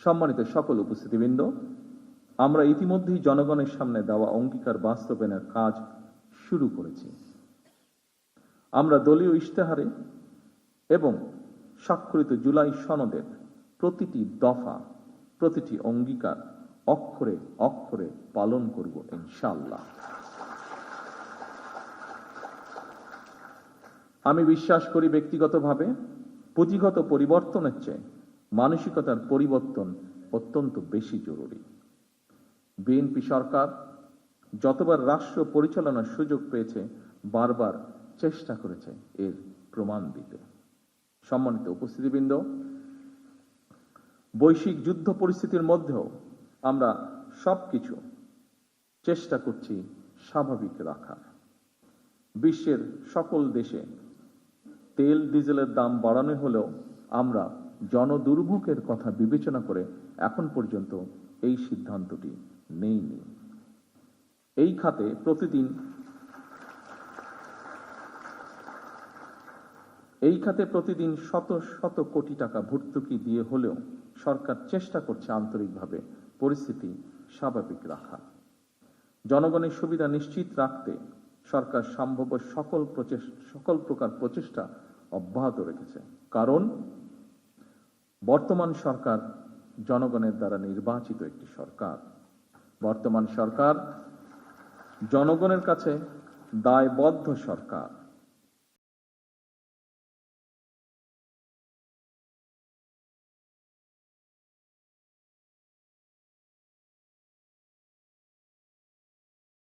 সম্মানিত সকল উপস্থিতিবৃন্দ, আমরা ইতিমধ্যেই জনগণের সামনে দেওয়া অঙ্গীকার বাস্তবায়নের কাজ শুরু করেছি। আমরা দলীয় ইশতেহারে এবং স্বাক্ষরিত জুলাই সনদের প্রতিটি দফা, প্রতিটি অঙ্গীকার অক্ষরে অক্ষরে পালন করব ইনশাআল্লাহ। আমি বিশ্বাস করি ব্যক্তিগতভাবে পুঁজিগত পরিবর্তনের চেয়ে মানসিকতার পরিবর্তন অত্যন্ত বেশি জরুরি। বিএনপি সরকার যতবার রাষ্ট্র পরিচালনার সুযোগ পেয়েছে বারবার চেষ্টা করেছে এর প্রমাণ দিতে। সম্মানিত উপস্থিতিবৃন্দ, বৈশ্বিক যুদ্ধ পরিস্থিতির মধ্যেও আমরা সবকিছু চেষ্টা করছি স্বাভাবিক রাখার। বিশ্বের সকল দেশে তেল ডিজেলের দাম বাড়ানো হলেও আমরা জনদুর্ভোগের কথা বিবেচনা করে এখন পর্যন্ত এই সিদ্ধান্তটি নেইনি। এই খাতে প্রতিদিন শত শত কোটি টাকা ভর্তুকি দিয়ে হলেও সরকার চেষ্টা করছে আন্তরিকভাবে পরিস্থিতি স্বাভাবিক রাখা। জনগণের সুবিধা নিশ্চিত রাখতে সরকার সম্ভাব্য সকল প্রকার প্রচেষ্টা অব্যাহত রেখেছে। কারণ বর্তমান সরকার জনগণের দ্বারা নির্বাচিত একটি সরকার। বর্তমান সরকার জনগণের কাছে দায়বদ্ধ সরকার।